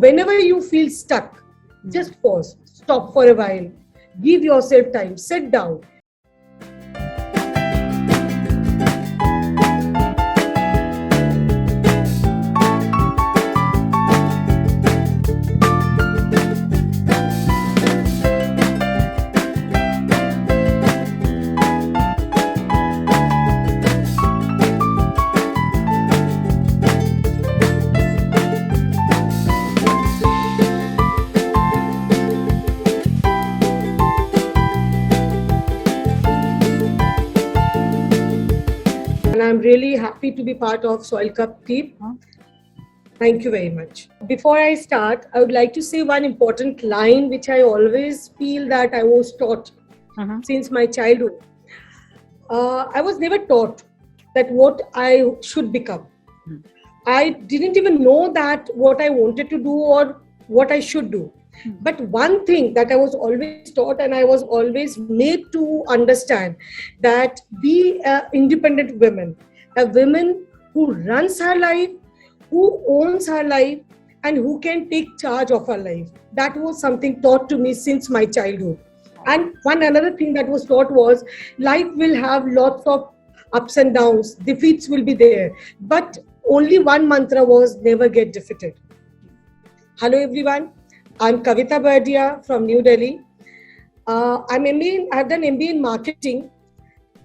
whenever you feel stuck, just pause, stop for a while, give yourself time, sit down. And I'm really happy to be part of Soil Cup team. Thank you very much. Before I start, I would like to say one important line which I always feel that I was taught since my childhood. I was never taught that what I should become. I didn't even know that what I wanted to do or what I should do. But one thing that I was always taught and I was always made to understand, that be an independent woman, a woman who runs her life, who owns her life, and who can take charge of her life. That was something taught to me since my childhood. And one another thing that was taught was, life will have lots of ups and downs, defeats will be there, but only one mantra was, never get defeated. Hello everyone. I'm Kavita Bardia from New Delhi. I've done MBA in marketing.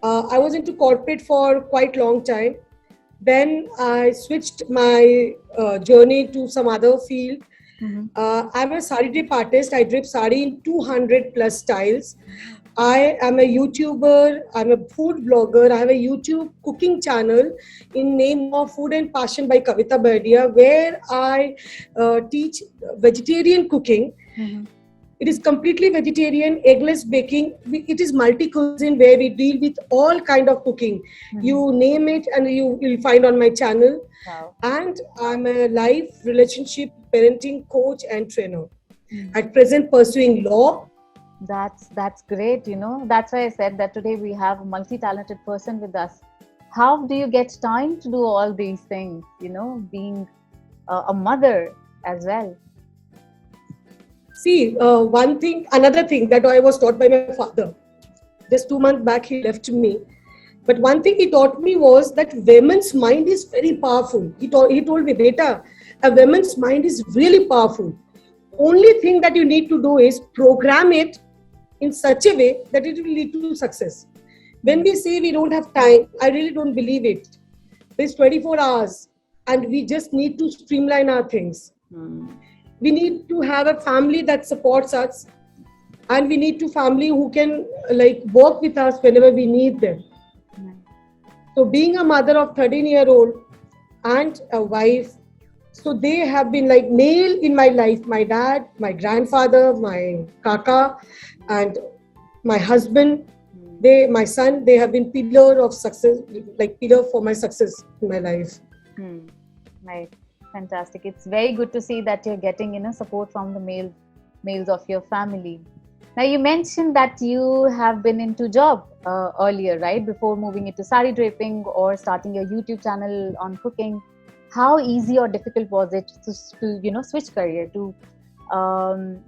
I was into corporate for quite long time. Then I switched my journey to some other field. I'm a sari drip artist. I drip sari in 200 plus styles. I am a YouTuber, I'm a food blogger. I have a YouTube cooking channel in name of Food and Passion by Kavita Bardia, where I teach vegetarian cooking. It is completely vegetarian, eggless baking. It is multi-cuisine where we deal with all kind of cooking. You name it and you will find on my channel. Wow. And I'm a life, relationship, parenting coach and trainer. At present pursuing law. That's great. That's why I said that today we have a multi-talented person with us. How do you get time to do all these things, being a mother as well? See, another thing that I was taught by my father. Just 2 months back, he left me. But one thing he taught me was that women's mind is very powerful. He told me, Beta, a woman's mind is really powerful. Only thing that you need to do is program it in such a way that it will lead to success. When we say we don't have time, I really don't believe it. There's 24 hours and we just need to streamline our things. We need to have a family that supports us, and we need to family who can work with us whenever we need them. So being a mother of 13-year-old and a wife, so they have been like male in my life, my dad, my grandfather, my kaka, and my husband, my son, they have been pillar of success, pillar for my success in my life. Right. Fantastic. It's very good to see that you're getting, support from the males of your family. Now, you mentioned that you have been into job earlier, right? Before moving into sari draping or starting your YouTube channel on cooking. How easy or difficult was it to switch career, to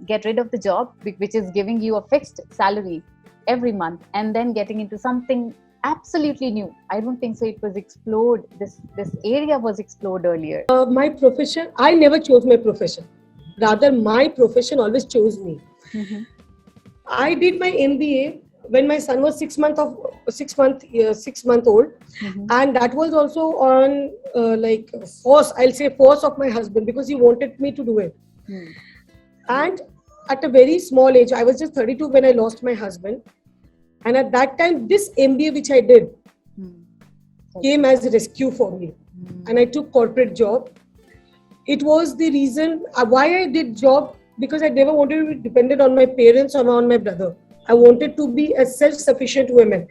get rid of the job which is giving you a fixed salary every month, and then getting into something absolutely new? I don't think so. It was explored. This area was explored earlier. My profession, I never chose my profession. Rather, my profession always chose me. I did my MBA when my son was 6 month old, and that was also on force of my husband, because he wanted me to do it. And at a very small age, I was just 32 when I lost my husband. And at that time, this MBA which I did came as a rescue for me. And I took corporate job. It was the reason why I did job, because I never wanted to be dependent on my parents or on my brother. I wanted to be a self-sufficient woman.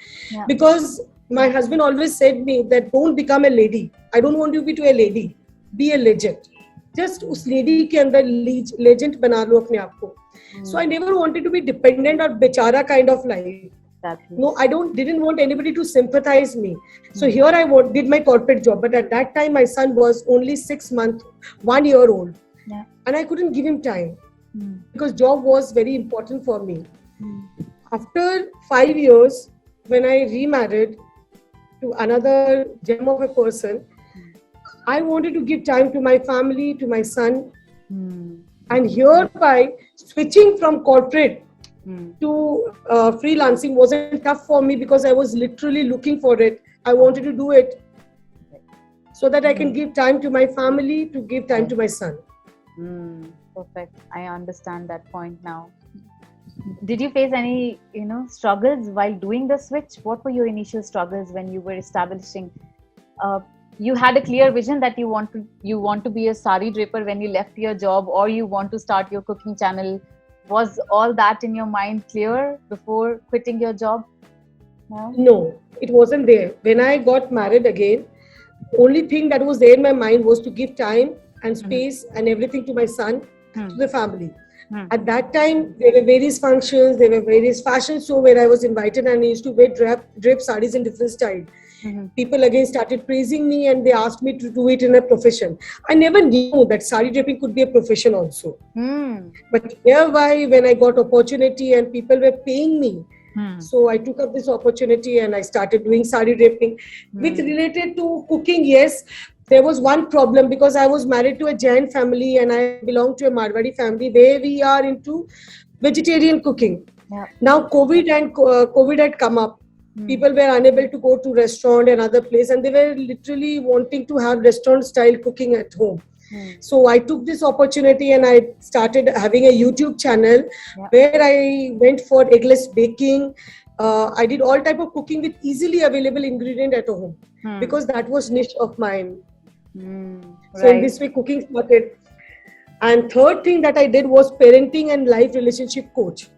Because my husband always said me that don't become a lady. I don't want you to be a lady. Be a legend. Just उस lady के अंदर legend बना लो अपने आप को. So I never wanted to be dependent or बेचारा kind of life. No, I didn't want anybody to sympathize me. So here I did my corporate job. But at that time, my son was only 6 months, 1 year old. Yeah. and I couldn't give him time Mm. because job was very important for me. Mm. After 5 years, when I remarried to another gem of a person, I wanted to give time to my family, to my son, Mm. and hereby switching from corporate Mm. to freelancing wasn't tough for me because I was literally looking for it. I wanted to do it so that I can give time to my family, to give time to my son. Perfect. I understand that point now. Did you face any, struggles while doing the switch? What were your initial struggles when you were establishing? Uh, you had a clear vision that you want to be a sari draper when you left your job, or you want to start your cooking channel. Was all that in your mind clear before quitting your job? No. No, it wasn't there. When I got married again, only thing that was there in my mind was to give time and space and everything to my son, to the family. At that time, there were various functions, there were various fashion show where I was invited and I used to wear drape sarees in different style. People again started praising me and they asked me to do it in a profession. I never knew that sari draping could be a profession also. But hereby, when I got opportunity and people were paying me, so I took up this opportunity and I started doing sari draping. With related to cooking, yes, there was one problem because I was married to a Jain family and I belong to a Marwadi family where we are into vegetarian cooking. Yeah. Now COVID had come up. People were unable to go to restaurant and other place, and they were literally wanting to have restaurant style cooking at home. So I took this opportunity and I started having a YouTube channel where I went for eggless baking. I did all type of cooking with easily available ingredient at home because that was niche of mine. So in this way, cooking started. And third thing that I did was parenting and life relationship coach.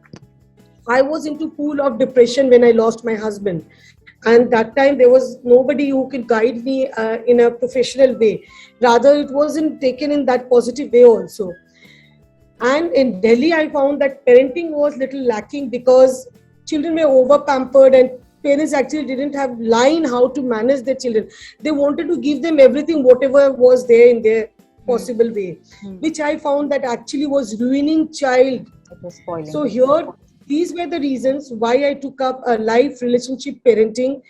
I was into pool of depression when I lost my husband. And that time there was nobody who could guide me in a professional way. Rather, it wasn't taken in that positive way also. And in Delhi, I found that parenting was little lacking because children were over pampered and parents actually didn't have line how to manage their children. They wanted to give them everything, whatever was there in their possible way, which I found that actually was ruining child. It was spoiling. So here, these were the reasons why I took up a life relationship parenting,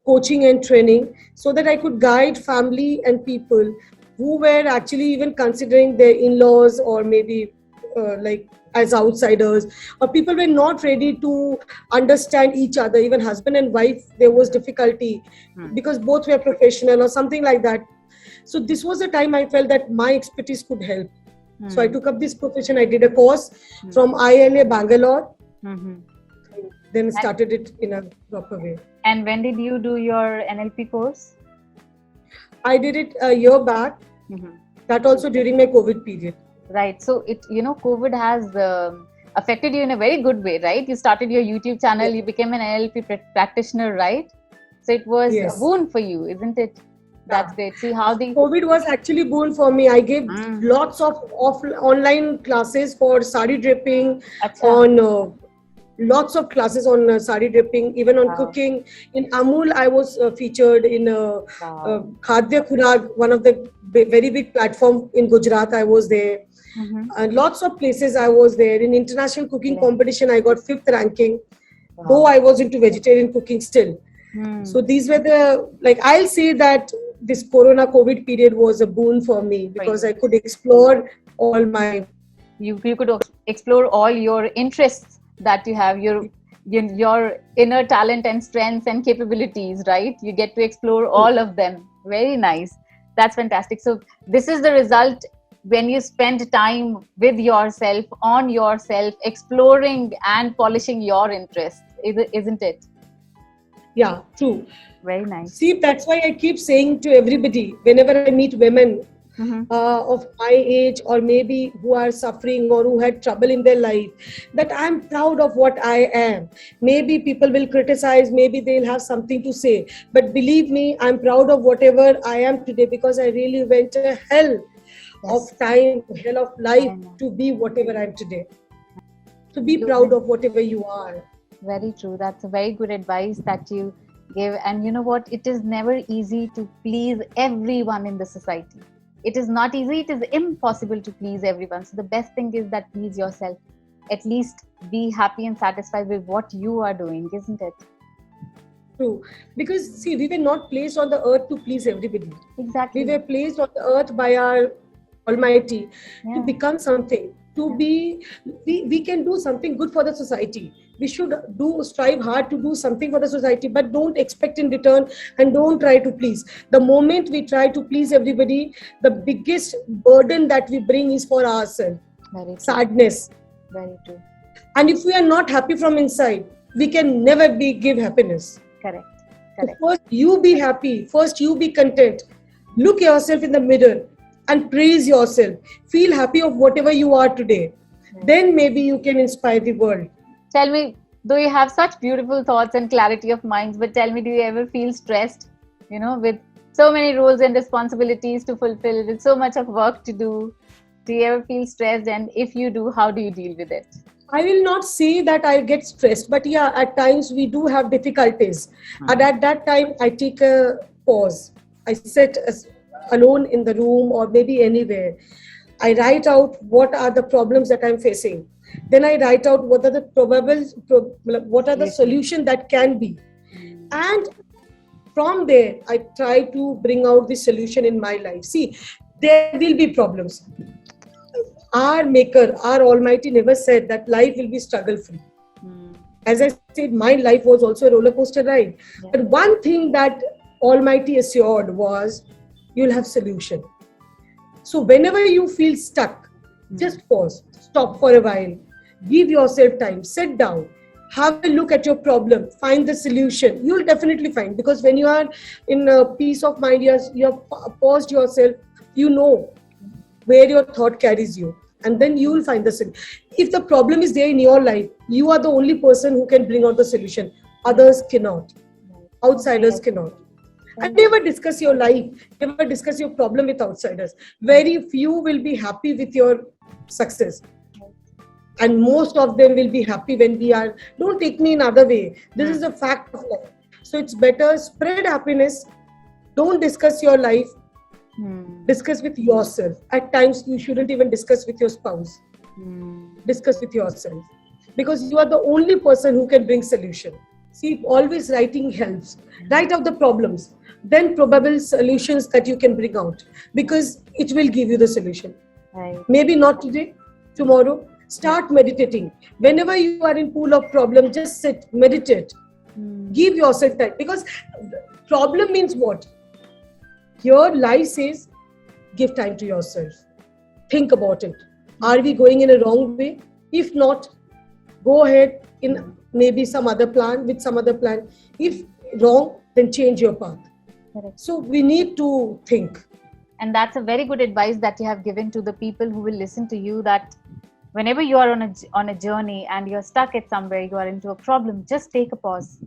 coaching and training so that I could guide family and people who were actually even considering their in-laws or maybe like as outsiders, or people were not ready to understand each other, even husband and wife, there was difficulty because both were professional or something like that. So this was a time I felt that my expertise could help. So I took up this profession. I did a course from ILA Bangalore, then started it in a proper way. And when did you do your NLP course? I did it a year back. That also during my COVID period. Right. So COVID has affected you in a very good way, right? You started your YouTube channel, you became an NLP practitioner, right? So it was a boon for you, isn't it? That's great. See how the COVID was actually boon for me. I gave lots of online classes for sari draping, on lots of classes on sari draping, even on cooking. In Amul, I was featured in Khadya Khurag, one of the very big platform in Gujarat. I was there. Lots of places I was there. In international cooking competition, I got 5th ranking, though I was into vegetarian cooking still. So these were I'll say that this Corona COVID period was a boon for me because I could explore all my... You could explore all your interests that you have, your inner talent and strengths and capabilities, right? You get to explore all of them. Very nice. That's fantastic. So this is the result when you spend time with yourself, on yourself, exploring and polishing your interests, isn't it? Yeah, true. Very nice. See, that's why I keep saying to everybody, whenever I meet women of my age or maybe who are suffering or who had trouble in their life, that I'm proud of what I am. Maybe people will criticize, maybe they'll have something to say. But believe me, I'm proud of whatever I am today because I really went a hell of time, hell of life to be whatever I am today. To be proud of whatever you are. Very true. That's a very good advice that you give. And you know what? It is never easy to please everyone in the society. It is not easy, it is impossible to please everyone. So the best thing is that please yourself. At least be happy and satisfied with what you are doing, isn't it? True. Because see, we were not placed on the earth to please everybody. Exactly. We were placed on the earth by our Almighty to Yeah. become something, to be, we can do something good for the society. We should strive hard to do something for the society, but don't expect in return and don't try to please. The moment we try to please everybody, the biggest burden that we bring is for ourselves. Very true. Sadness. Very true. And if we are not happy from inside, we can never give happiness. Correct. So Correct. first you be happy, first you be content. Look yourself in the mirror and praise yourself. Feel happy of whatever you are today. Then maybe you can inspire the world. Tell me, though you have such beautiful thoughts and clarity of minds, but tell me, do you ever feel stressed, with so many roles and responsibilities to fulfill, with so much of work to do? Do you ever feel stressed? And if you do, how do you deal with it? I will not say that I get stressed, but yeah, at times we do have difficulties. And at that time, I take a pause. I sit alone in the room or maybe anywhere. I write out what are the problems that I'm facing. Then I write out what are the solution that can be. And from there, I try to bring out the solution in my life. See, there will be problems. Our maker, our Almighty never said that life will be struggle free. As I said, my life was also a roller coaster ride. Yeah. But one thing that Almighty assured was you'll have solution. So whenever you feel stuck, just pause, stop for a while, give yourself time, sit down, have a look at your problem, find the solution. You'll definitely find, because when you are in a peace of mind, you have paused yourself, you know where your thought carries you, and then you will find the solution. If the problem is there in your life, you are the only person who can bring out the solution. Others cannot. Outsiders cannot. And never discuss your life, never discuss your problem with outsiders. Very few will be happy with your success. And most of them will be happy when we are, don't take me in other way. This is a fact of life. So it's better spread happiness. Don't discuss your life. Discuss with yourself. At times you shouldn't even discuss with your spouse. Discuss with yourself, because you are the only person who can bring solution. See, always writing helps. Write out the problems, then probable solutions that you can bring out, because it will give you the solution. Right. Maybe not today, tomorrow. Start meditating. Whenever you are in pool of problem, just sit, meditate. Give yourself time, because problem means what? Your life says, give time to yourself. Think about it. Are we going in a wrong way? If not, go ahead in maybe some other plan, with some other plan. If wrong, then change your path. Correct. So we need to think. And that's a very good advice that you have given to the people who will listen to you, that whenever you are on a journey and you're stuck at somewhere, you are into a problem, just take a pause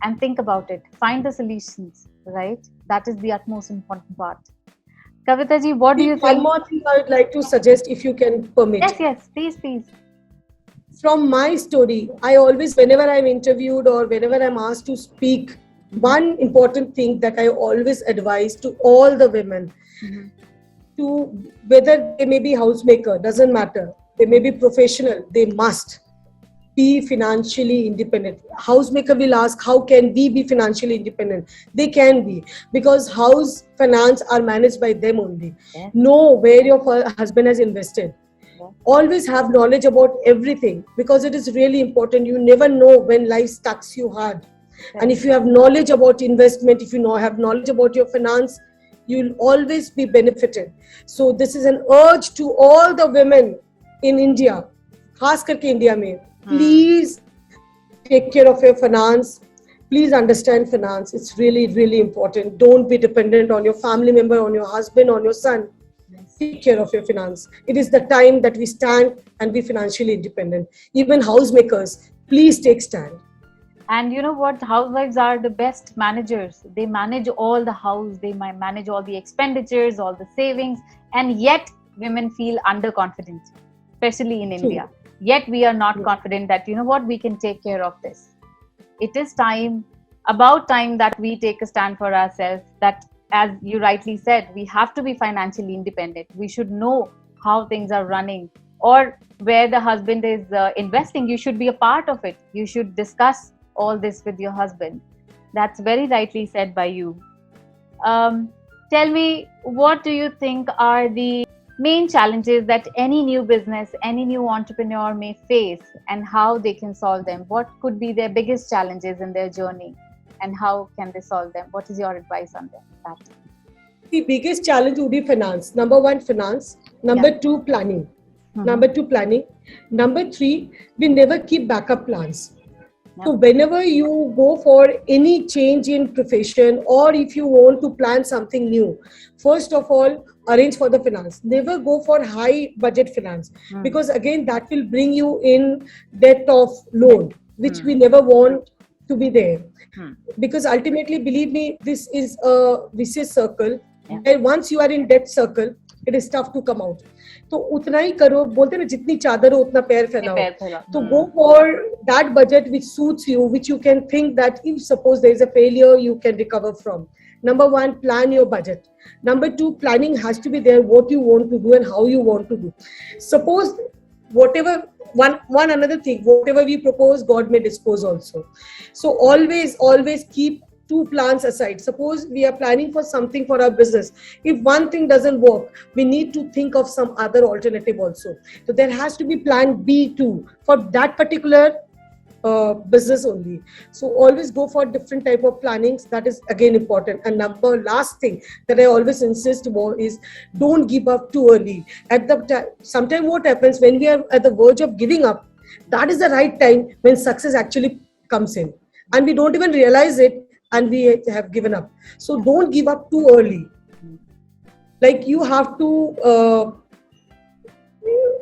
and think about it. Find the solutions, right? That is the utmost important part. Kavita ji, what do you think? One more thing I would like to suggest, if you can permit. Yes, please. From my story, I always, whenever I'm interviewed or whenever I'm asked to speak, one important thing that I always advise to all the women, to whether they may be housemaker, doesn't matter. They may be professional, they must be financially independent. Housemaker will ask, how can we be financially independent? They can be, because house finance are managed by them only. Yeah. Know where your husband has invested. Yeah. Always have knowledge about everything, because it is really important. You never know when life stacks you hard. Yeah. And if you have knowledge about investment, if you have knowledge about your finance, you'll always be benefited. So this is an urge to all the women in India, खास करके India में, please take care of your finance. Please understand finance. It's really, really important. Don't be dependent on your family member, on your husband, on your son. Take care of your finance. It is the time that we stand and be financially independent. Even housemakers, please take stand. And you know what? Housewives are the best managers. They manage all the house. They manage all the expenditures, all the savings. And yet women feel underconfident, especially in India. Yet we are not confident that, we can take care of this. It is about time that we take a stand for ourselves, that as you rightly said, we have to be financially independent. We should know how things are running, or where the husband is investing. You should be a part of it. You should discuss all this with your husband. That's very rightly said by you. Um, Tell me, what do you think are the main challenges that any new business, any new entrepreneur may face, and how they can solve them? What could be their biggest challenges in their journey, and how can they solve them? What is your advice on that? The biggest challenge would be finance. Number one, finance. Number two, planning. Number two, planning. Number three, we never keep backup plans. So whenever you go for any change in profession, or if you want to plan something new, first of all, arrange for the finance. Never go for high budget finance, because again, that will bring you in debt of loan, which we never want to be there. Because ultimately, believe me, this is a vicious circle. And once you are in debt circle, it is tough to come out. तो उतना ही करो, बोलते हैं ना, जितनी चादर हो उतना पैर फैलाओ. तो go for that budget which suits you, which you can think that if suppose there is a failure, you can recover from. Number one, plan your budget. Number two, planning has to be there, what you want to do and how you want to do. Suppose whatever, one another thing, whatever we propose, God may dispose also. So always keep two plans aside. Suppose we are planning for something for our business. If one thing doesn't work, we need to think of some other alternative also. So there has to be plan B too for that particular business only. So always go for different type of plannings. That is again important. And last thing that I always insist more is, don't give up too early. At the sometimes what happens when we are at the verge of giving up, that is the right time when success actually comes in, and we don't even realize it, and we have given up. So don't give up too early. Like, you have to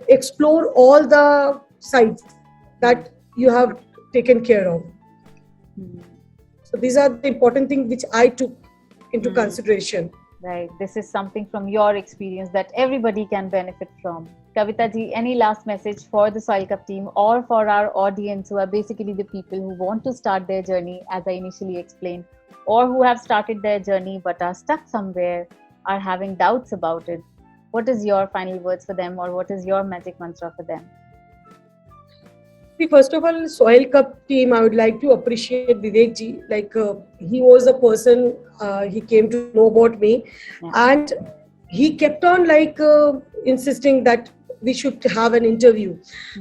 explore all the sides that you have taken care of. So these are the important things which I took into consideration. Right. This is something from your experience that everybody can benefit from. Kavita ji, any last message for the Soil Cup team, or for our audience, who are basically the people who want to start their journey, as I initially explained, or who have started their journey but are stuck somewhere, are having doubts about it? What is your final words for them, or what is your magic mantra for them? See, first of all, Soil Cup team, I would like to appreciate Vivek ji. Like, he was a person, he came to know about me, and he kept on insisting that we should have an interview.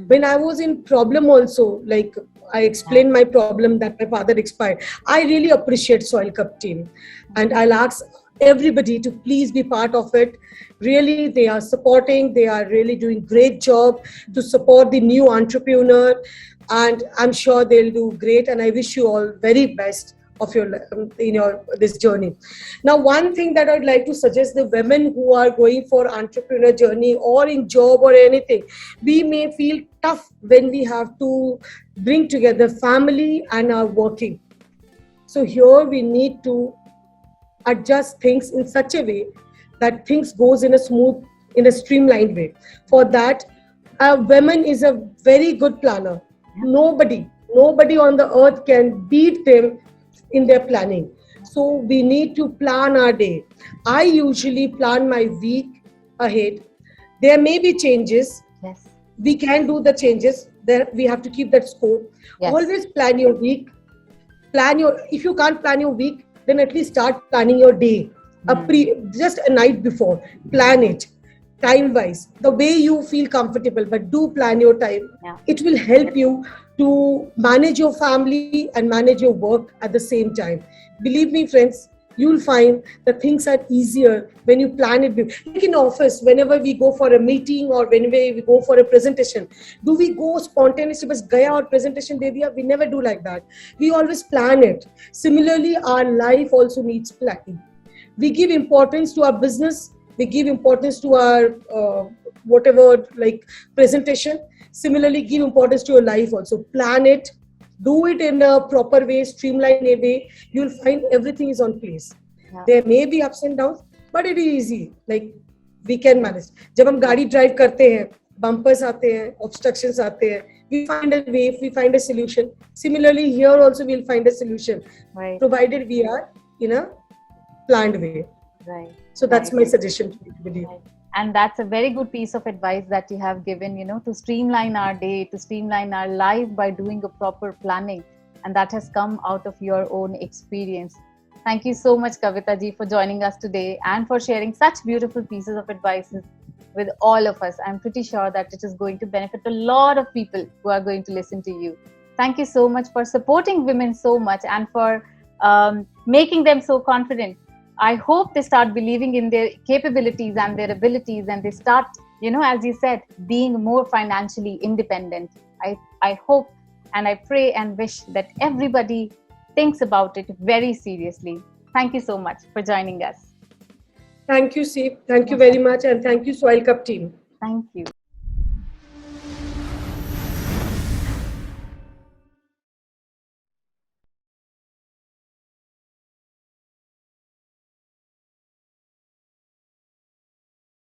When I was in problem also, like, I explained my problem that my father expired. I really appreciate Soil Cup team, and I'll ask everybody to please be part of it. Really, they are supporting, they are really doing great job to support the new entrepreneur, and I'm sure they'll do great, and I wish you all very best of your this journey. Now, one thing that I'd like to suggest the women who are going for entrepreneur journey or in job or anything, we may feel tough when we have to bring together family and our working. So here we need to adjust things in such a way that things goes in a streamlined way. For that, a woman is a very good planner. Nobody on the earth can beat them in their planning. So we need to plan our day. I usually plan my week ahead. There may be changes. Yes. We can do the changes. There we have to keep that scope. Yes. Always plan your week. If you can't plan your week, then at least start planning your day. Just a night before. Plan it. Time-wise, the way you feel comfortable, but do plan your time. It will help you to manage your family and manage your work at the same time. Believe me, friends, you'll find that things are easier when you plan it. Like in office, whenever we go for a meeting or whenever we go for a presentation, do we go spontaneously, bas gaya aur presentation de diya? We never do like that. We always plan it. Similarly, our life also needs planning. We give importance to our business. We give importance to our presentation. Similarly, give importance to your life also. Plan it, do it in a proper way, streamline way. You'll find everything is on place. There may be ups and downs, but it is easy. Like, we can manage. जब हम गाड़ी drive करते हैं, bumpers आते हैं, obstructions आते हैं, we find a way, we find a solution. Similarly, here also we'll find a solution, provided we are in a planned way. Right. So that's Right. my suggestion to everybody. Right. And that's a very good piece of advice that you have given, to streamline our day, to streamline our life by doing a proper planning. And that has come out of your own experience. Thank you so much, Kavita ji, for joining us today and for sharing such beautiful pieces of advice with all of us. I'm pretty sure that it is going to benefit a lot of people who are going to listen to you. Thank you so much for supporting women so much and for making them so confident. I hope they start believing in their capabilities and their abilities, and they start, as you said, being more financially independent. I hope and I pray and wish that everybody thinks about it very seriously. Thank you so much for joining us. Thank you, Sip. Thank you very much. And thank you, Soil Cup team. Thank you.